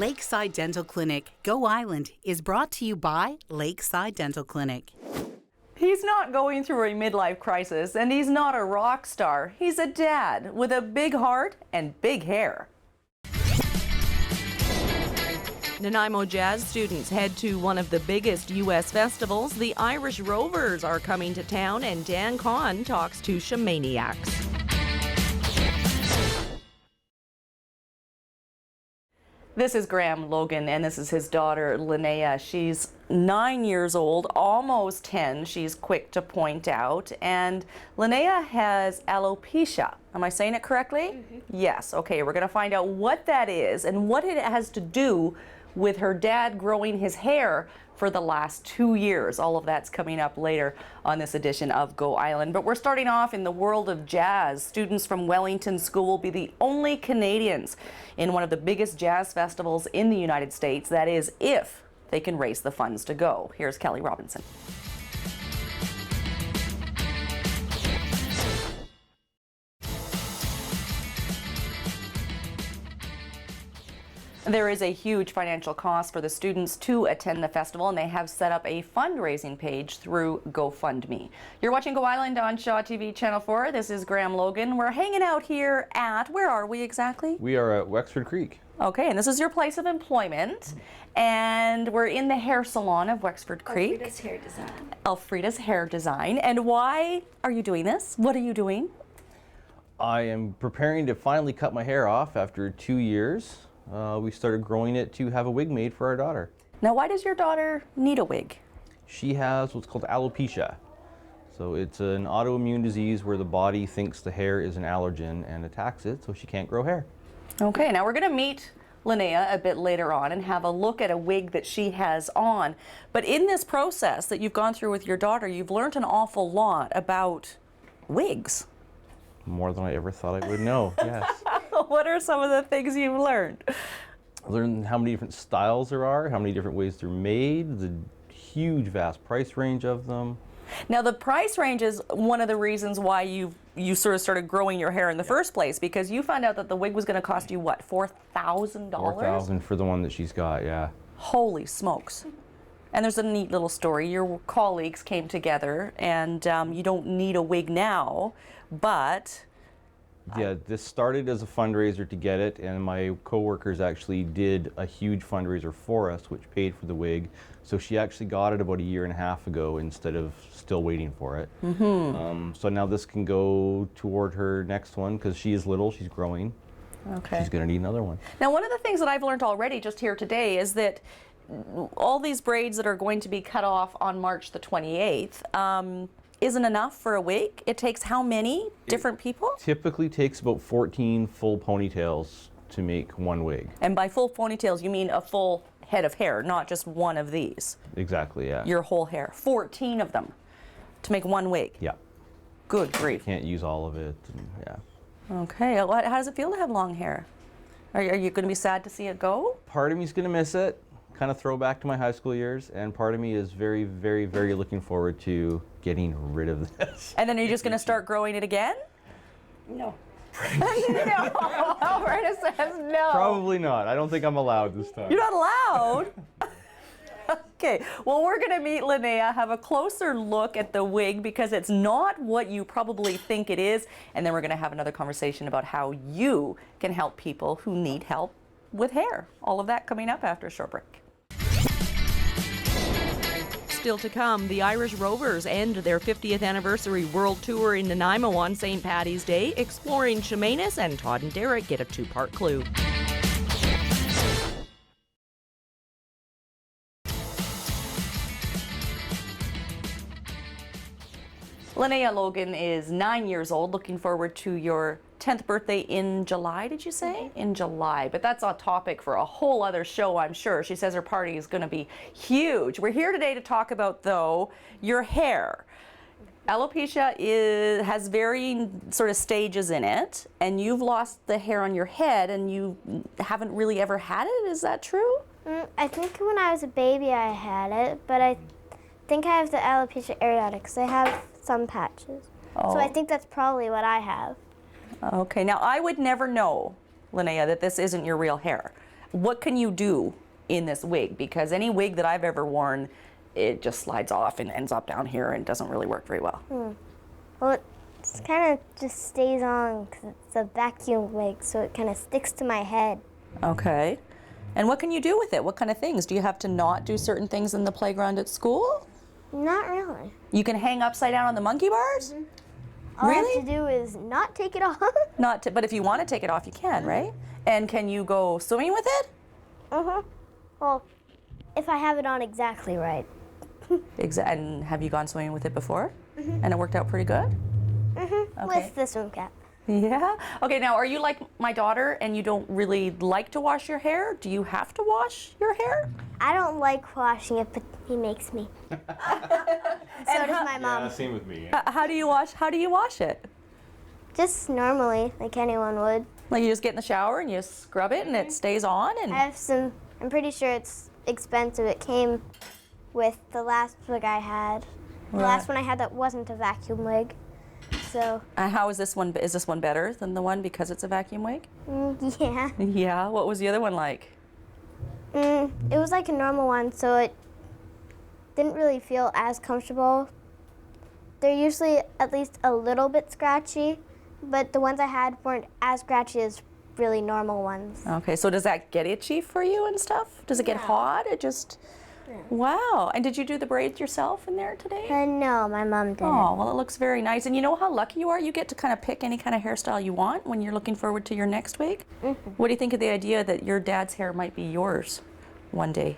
Lakeside Dental Clinic, Go Island, is brought to you by Lakeside Dental Clinic. He's not going through a midlife crisis, and he's not a rock star. He's a dad with a big heart and big hair. Nanaimo jazz students head to one of the biggest U.S. festivals. The Irish Rovers are coming to town, and Dan Kahn talks to Shamaniacs. This is Graeme Logan, and this is his daughter, Lynnea. She's 9 years old, almost 10, she's quick to point out. And Lynnea has alopecia. Am I saying it correctly? Mm-hmm. Yes. Okay, we're going to find out what that is and what it has to do with her dad growing his hair for the last 2 years. All of that's coming up later on this edition of Go Island. But we're starting off in the world of jazz. Students from Wellington School will be the only Canadians in one of the biggest jazz festivals in the United States. That is, if they can raise the funds to go. Here's Kelly Robinson. There is a huge financial cost for the students to attend the festival, and they have set up a fundraising page through GoFundMe. You're watching Go Island on Shaw TV Channel 4. This is Graeme Logan. We're hanging out here at, where are we exactly? We are at Wexford Creek. Okay, and this is your place of employment, and we're in the hair salon of Wexford Creek. Elfrida's Hair Design. Elfrida's Hair Design. And why are you doing this? What are you doing? I am preparing to finally cut my hair off after 2 years. We started growing it to have a wig made for our daughter. Now, why does your daughter need a wig? She has what's called alopecia. So it's an autoimmune disease where the body thinks the hair is an allergen and attacks it, so she can't grow hair. Okay, now we're going to meet Lynnea a bit later on and have a look at a wig that she has on. But in this process that you've gone through with your daughter, you've learned an awful lot about wigs. More than I ever thought I would know, yes. What are some of the things you've learned? I learned how many different styles there are, how many different ways they're made, the huge, vast price range of them. Now, the price range is one of the reasons why you sort of started growing your hair in the first place, because you found out that the wig was going to cost you, what, $4,000? $4,000 for the one that she's got, yeah. Holy smokes. And there's a neat little story. Your colleagues came together, and you don't need a wig now, but... Yeah, this started as a fundraiser to get it, and my coworkers actually did a huge fundraiser for us, which paid for the wig. So she actually got it about 1.5 years ago instead of still waiting for it. Mm-hmm. So now this can go toward her next one, because she is little, she's growing. Okay. She's going to need another one. Now, one of the things that I've learned already just here today is that all these braids that are going to be cut off on March the 28th, isn't enough for a wig. It takes how many different people? Typically takes about 14 full ponytails to make one wig. And by full ponytails, you mean a full head of hair, not just one of these. Exactly, yeah. Your whole hair. 14 of them to make one wig. Yeah. Good grief. Can't use all of it, and yeah. Okay, how does it feel to have long hair? Are you going to be sad to see it go? Part of me's going to miss it, kind of throwback to my high school years, and part of me is very, very, very looking forward to getting rid of this. And then are you just going to start growing it again? No. No. Alfreda says no. Probably not. I don't think I'm allowed this time. You're not allowed? Okay, well, we're going to meet Lynnea, have a closer look at the wig, because it's not what you probably think it is, and then we're going to have another conversation about how you can help people who need help with hair. All of that coming up after a short break. Still to come, the Irish Rovers end their 50th anniversary world tour in Nanaimo on St. Paddy's Day, exploring Chemainus, and Todd and Derek get a two-part clue. Lynnea Logan is 9 years old, looking forward to your 10th birthday in July, did you say? Mm-hmm. In July, but that's a topic for a whole other show, I'm sure. She says her party is going to be huge. We're here today to talk about, though, your hair. Alopecia has varying sort of stages in it, and you've lost the hair on your head, and you haven't really ever had it. Is that true? I think when I was a baby I had it, but I think I have the alopecia areata because I have some patches. Oh. So I think that's probably what I have. Okay, now I would never know, Lynnea, that this isn't your real hair. what can you do in this wig? Because any wig that I've ever worn, it just slides off and ends up down here and doesn't really work very well. Well, it kind of just stays on because it's a vacuum wig, so it kind of sticks to my head. Okay. And what can you do with it? What kind of things? Do you have to not do certain things in the playground at school? Not really. You can hang upside down on the monkey bars? All I Really? have to do is not take it off. Not to, but if you want to take it off, you can, right? And can you go swimming with it? Well, if I have it on exactly right. And have you gone swimming with it before? And it worked out pretty good? Okay. With the swim cap. Yeah? Okay, now are you like my daughter and you don't really like to wash your hair? Do you have to wash your hair? I don't like washing it, but he makes me. So does my mom. same with me. How do you wash it? Just normally, like anyone would. Like you just get in the shower and you scrub it and it stays on and I have some, I'm pretty sure it's expensive. It came with the last wig I had. The last one I had that wasn't a vacuum wig. So, how is this one? Is this one better than the one because it's a vacuum wig? yeah. Yeah. What was the other one like? It was like a normal one, so it didn't really feel as comfortable. They're usually at least a little bit scratchy, but the ones I had weren't as scratchy as really normal ones. Okay. So does that get itchy for you and stuff? Does it get hot? It just. Wow. And did you do the braids yourself in there today? No, my mom did. Oh, well, it looks very nice. And you know how lucky you are? You get to kind of pick any kind of hairstyle you want when you're looking forward to your next wig. What do you think of the idea that your dad's hair might be yours one day?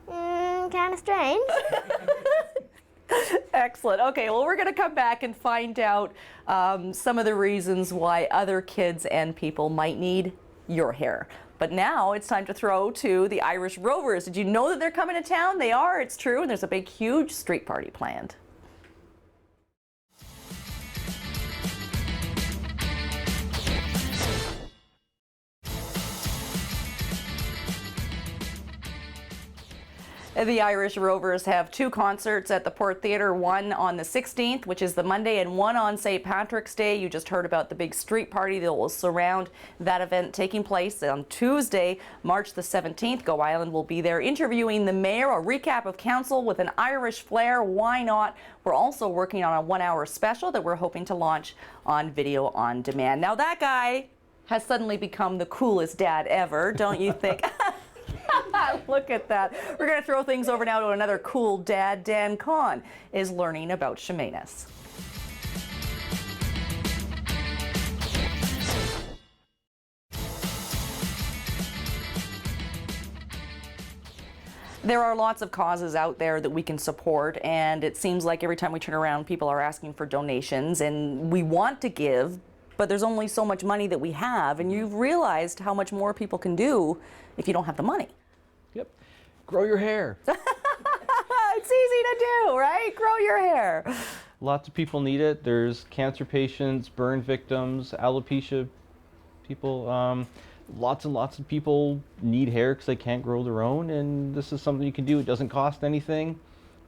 Kind of strange. Excellent. Okay, well, we're going to come back and find out some of the reasons why other kids and people might need your hair. But now it's time to throw to the Irish Rovers. Did you know that they're coming to town? They are, it's true, and there's a big, huge street party planned. The Irish Rovers have two concerts at the Port Theatre, one on the 16th, which is the Monday, and one on St. Patrick's Day. You just heard about the big street party that will surround that event taking place on Tuesday, March the 17th. Go Island will be there interviewing the mayor, a recap of council with an Irish flair. Why not? We're also working on a 1-hour special that we're hoping to launch on video on demand. Now that guy has suddenly become the coolest dad ever, don't you think? Look at that. We're going to throw things over now to another cool dad. Dan Kahn is learning about Chemainus. There are lots of causes out there that we can support, and it seems like every time we turn around, people are asking for donations, and we want to give, but there's only so much money that we have, and you've realized how much more people can do if you don't have the money. Yep. Grow your hair. It's easy to do, right? Grow your hair. Lots of people need it. There's cancer patients, burn victims, alopecia people. Lots and lots of people need hair because they can't grow their own, and this is something you can do. It doesn't cost anything,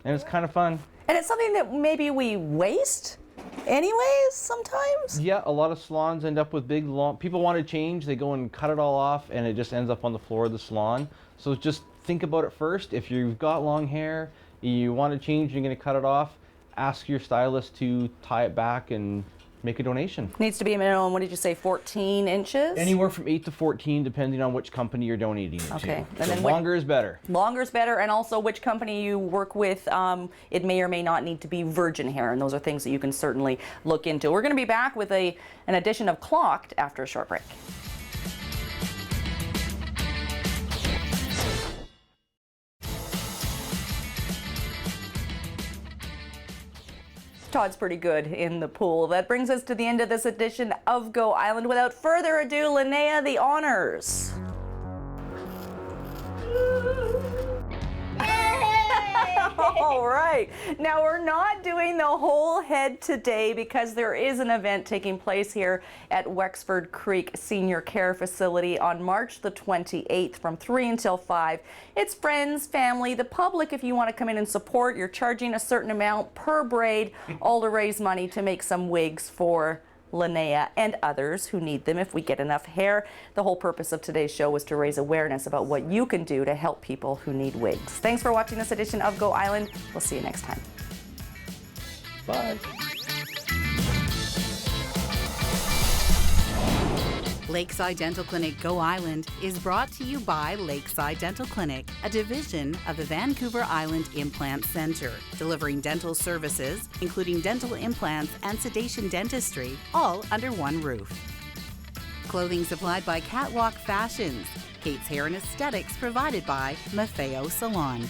and it's kind of fun. And it's something that maybe we waste anyways sometimes. Yeah, a lot of salons end up with big long, people want to change, they go and cut it all off, and it just ends up on the floor of the salon. So just think about it first. If you've got long hair, you want to change, you're going to cut it off, ask your stylist to tie it back and make a donation. Needs to be a minimum, what did you say, 14 inches? Anywhere from 8 to 14, depending on which company you're donating it Okay. to. And So then longer is better. Longer is better, and also which company you work with. It may or may not need to be virgin hair, and those are things that you can certainly look into. We're going to be back with an edition of Clocked after a short break. Todd's pretty good in the pool. That brings us to the end of this edition of Go Island. Without further ado, Lynnea, the honors. All right. Now, we're not doing the whole head today because there is an event taking place here at Wexford Creek Senior Care Facility on March the 28th from 3 until 5. It's friends, family, the public. If you want to come in and support, you're charging a certain amount per braid, all to raise money to make some wigs for Lynnea, and others who need them if we get enough hair. The whole purpose of today's show was to raise awareness about what you can do to help people who need wigs. Thanks for watching this edition of Go Island. We'll see you next time. Bye. Lakeside Dental Clinic Go Island is brought to you by Lakeside Dental Clinic, a division of the Vancouver Island Implant Centre, delivering dental services, including dental implants and sedation dentistry, all under one roof. Clothing supplied by Catwalk Fashions. Kate's Hair and Aesthetics provided by Maffeo Salon.